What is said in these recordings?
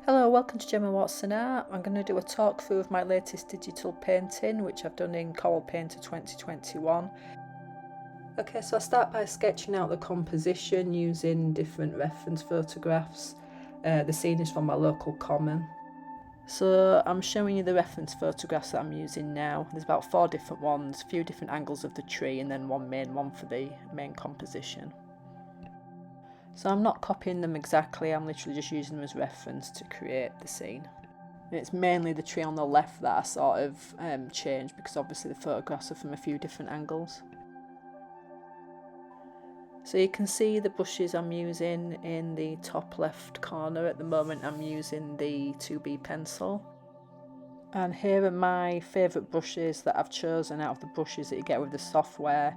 Hello, welcome to Gemma Watson Art. I'm going to do a talk through of my latest digital painting, which I've done in Corel Painter 2021. Okay, so I start by sketching out the composition using different reference photographs. The scene is from my local common. So I'm showing you the reference photographs that I'm using now. There's about 4 different ones, a few different angles of the tree, and then one main one for the main composition. So I'm not copying them exactly, I'm literally just using them as reference to create the scene. And it's mainly the tree on the left that I sort of changed because obviously the photographs are from a few different angles. So you can see the brushes I'm using in the top left corner. At the moment I'm using the 2B pencil. And here are my favourite brushes that I've chosen out of the brushes that you get with the software,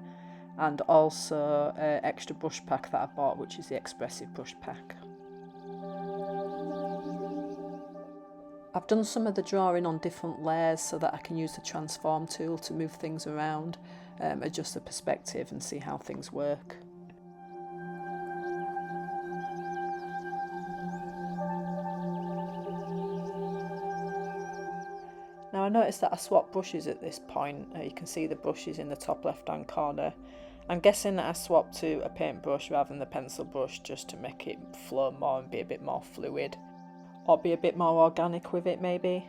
and also an extra brush pack that I bought, which is the expressive brush pack. I've done some of the drawing on different layers so that I can use the transform tool to move things around, adjust the perspective and see how things work. Now I noticed that I swapped brushes at this point. You can see the brushes in the top left hand corner. I'm guessing that I swapped to a paintbrush rather than the pencil brush just to make it flow more and be a bit more fluid, or be a bit more organic with it maybe.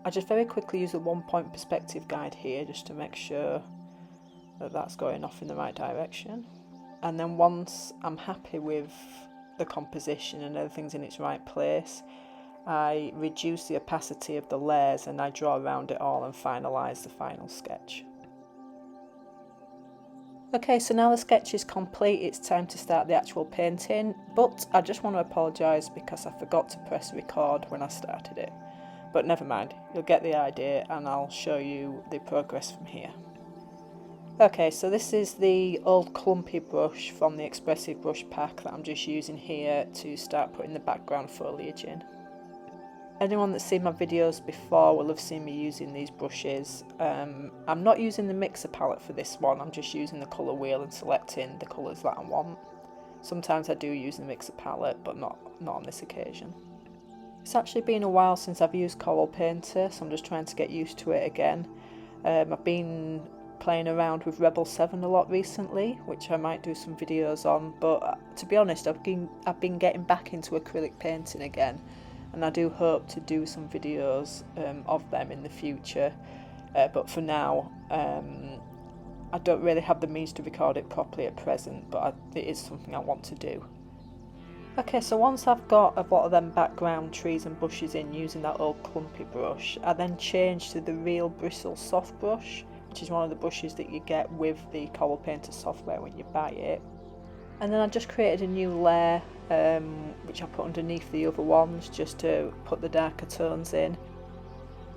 I just very quickly use the 1-point perspective guide here just to make sure that that's going off in the right direction. And then once I'm happy with the composition and everything's in its right place, I reduce the opacity of the layers and I draw around it all and finalise the final sketch. Okay, so now the sketch is complete, it's time to start the actual painting, but I just want to apologise because I forgot to press record when I started it. But never mind, you'll get the idea and I'll show you the progress from here. Okay, so this is the old clumpy brush from the expressive brush pack that I'm just using here to start putting the background foliage in. Anyone that's seen my videos before will have seen me using these brushes. I'm not using the mixer palette for this one, I'm just using the colour wheel and selecting the colours that I want. Sometimes I do use the mixer palette, but not on this occasion. It's actually been a while since I've used Corel Painter, so I'm just trying to get used to it again. I've been playing around with Rebel 7 a lot recently, which I might do some videos on, but to be honest, I've been getting back into acrylic painting again. And I do hope to do some videos of them in the future, but for now I don't really have the means to record it properly at present, but it is something I want to do. Okay, so once I've got a lot of them background trees and bushes in using that old clumpy brush, I then change to the Real Bristle soft brush, which is one of the brushes that you get with the Corel Painter software when you buy it. And then I just created a new layer which I put underneath the other ones just to put the darker tones in.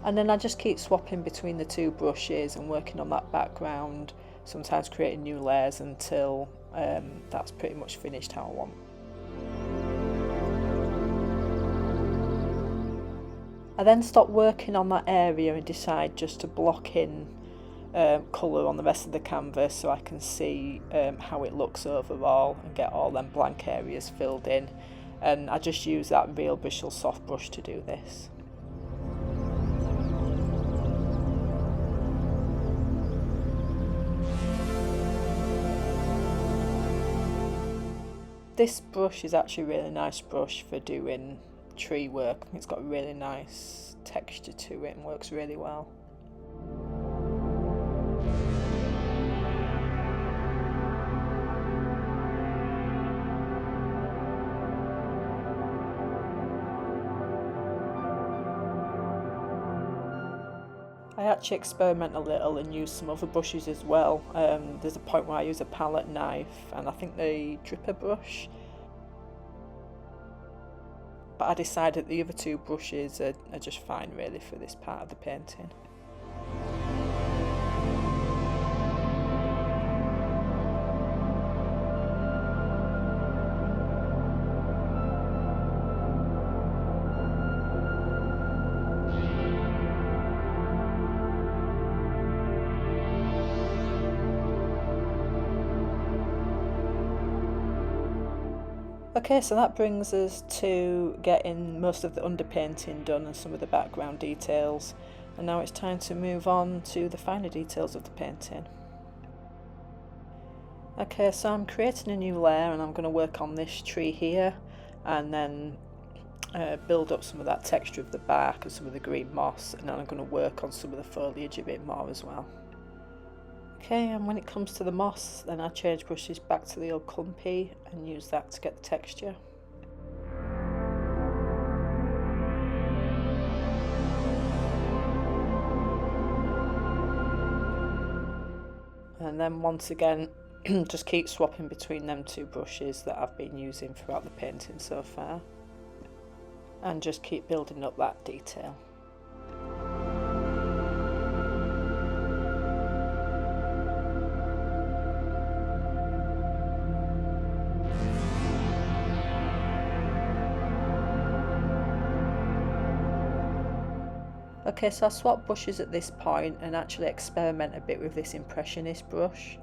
And then I just keep swapping between the two brushes and working on that background, sometimes creating new layers until that's pretty much finished how I want. I then stop working on that area and decide just to block in colour on the rest of the canvas so I can see how it looks overall and get all them blank areas filled in, and I just use that Real Bristle soft brush to do this. This brush is actually a really nice brush for doing tree work. It's got a really nice texture to it and works really well. I actually experiment a little and use some other brushes as well. There's a point where I use a palette knife and I think the dripper brush. But I decided the other two brushes are just fine really for this part of the painting. Okay, so that brings us to getting most of the underpainting done and some of the background details, and now it's time to move on to the finer details of the painting. Okay, so I'm creating a new layer and I'm going to work on this tree here and then build up some of that texture of the bark and some of the green moss, and then I'm going to work on some of the foliage a bit more as well. Okay, and when it comes to the moss, then I change brushes back to the old clumpy and use that to get the texture. And then once again, just keep swapping between them two brushes that I've been using throughout the painting so far. And just keep building up that detail. Okay, so I swap brushes at this point and actually experiment a bit with this Impressionist brush.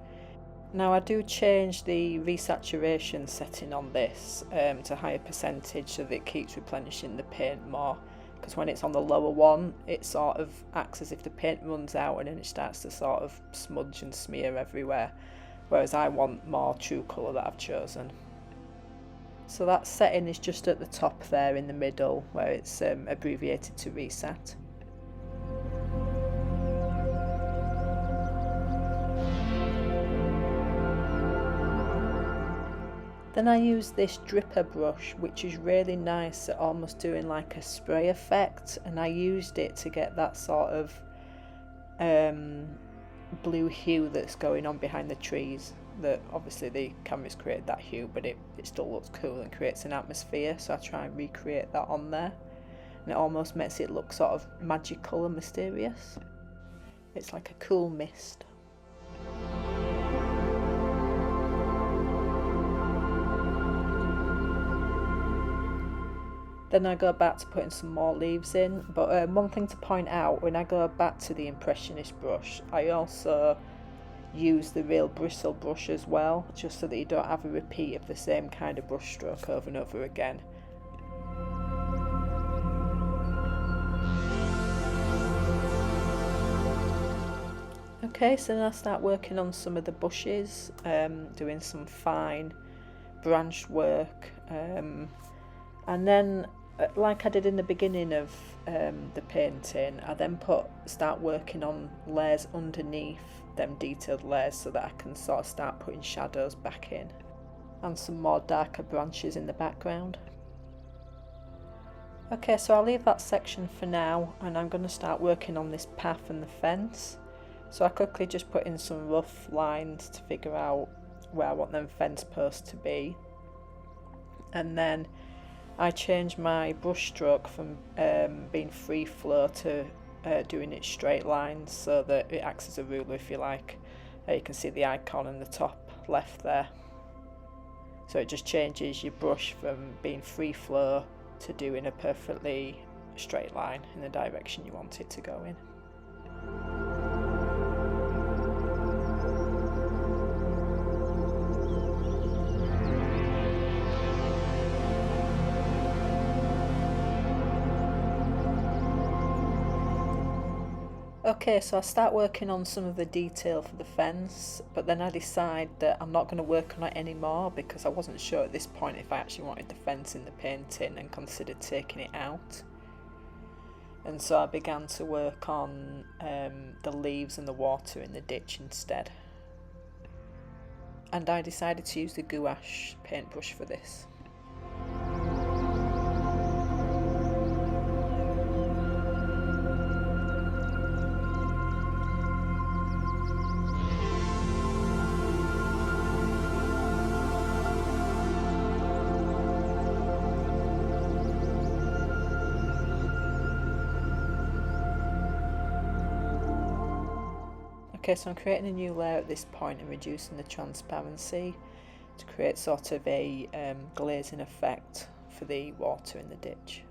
Now I do change the resaturation setting on this to higher percentage so that it keeps replenishing the paint more, because when it's on the lower one it sort of acts as if the paint runs out and then it starts to sort of smudge and smear everywhere, whereas I want more true colour that I've chosen. So that setting is just at the top there in the middle where it's abbreviated to reset. Then I use this dripper brush, which is really nice at almost doing like a spray effect, and I used it to get that sort of blue hue that's going on behind the trees. That obviously the camera's created that hue, but it still looks cool and creates an atmosphere, so I try and recreate that on there, and it almost makes it look sort of magical and mysterious. It's like a cool mist. Then I go back to putting some more leaves in, but one thing to point out, when I go back to the Impressionist brush, I also use the real bristle brush as well, just so that you don't have a repeat of the same kind of brush stroke over and over again. Okay, so then I start working on some of the bushes, doing some fine branch work, and then like I did in the beginning of the painting, I then start working on layers underneath them detailed layers so that I can sort of start putting shadows back in and some more darker branches in the background. Okay, so I'll leave that section for now and I'm going to start working on this path and the fence. So I quickly just put in some rough lines to figure out where I want them fence posts to be, and then I changed my brush stroke from being free flow to doing it straight lines so that it acts as a ruler, if you like. You can see the icon in the top left there. So it just changes your brush from being free flow to doing a perfectly straight line in the direction you want it to go in. Okay, so I start working on some of the detail for the fence, but then I decide that I'm not going to work on it anymore because I wasn't sure at this point if I actually wanted the fence in the painting and considered taking it out. And so I began to work on the leaves and the water in the ditch instead. And I decided to use the gouache paintbrush for this. Okay, so I'm creating a new layer at this point and reducing the transparency to create sort of a glazing effect for the water in the ditch.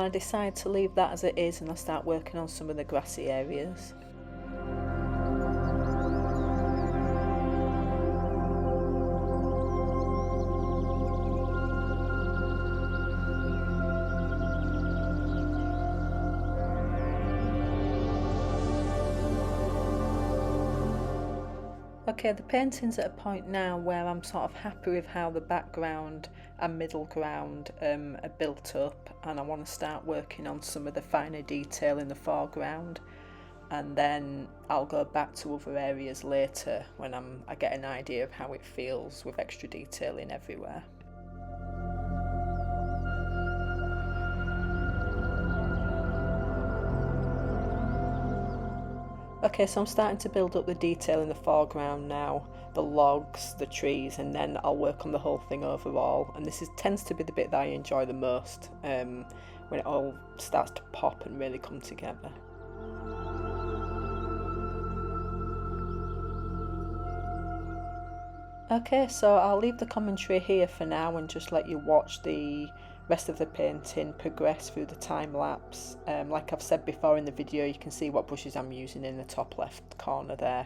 I decide to leave that as it is and I start working on some of the grassy areas. Okay, the painting's at a point now where I'm sort of happy with how the background and middle ground are built up, and I want to start working on some of the finer detail in the foreground, and then I'll go back to other areas later when I get an idea of how it feels with extra detail in everywhere. Okay, so I'm starting to build up the detail in the foreground now, the logs, the trees, and then I'll work on the whole thing overall. And this tends to be the bit that I enjoy the most, when it all starts to pop and really come together. Okay, so I'll leave the commentary here for now and just let you watch the rest of the painting progress through the time lapse. Like I've said before in the video, you can see what brushes I'm using in the top left corner there.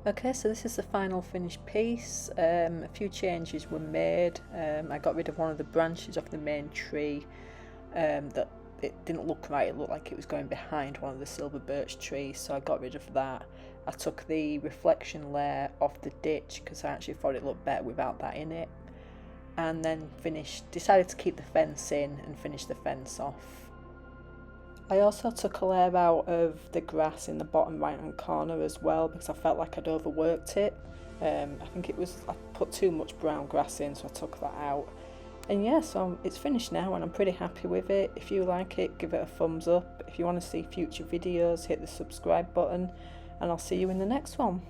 Okay, so this is the final finished piece. A few changes were made. I got rid of one of the branches of the main tree that it didn't look right. It looked like it was going behind one of the silver birch trees, so I got rid of that. I took the reflection layer off the ditch because I actually thought it looked better without that in it, and then decided to keep the fence in and finish the fence off. I also took a layer out of the grass in the bottom right hand corner as well because I felt like I'd overworked it. I think I put too much brown grass in, so I took that out. And yeah, so it's finished now and I'm pretty happy with it. If you like it, give it a thumbs up. If you want to see future videos, hit the subscribe button, and I'll see you in the next one.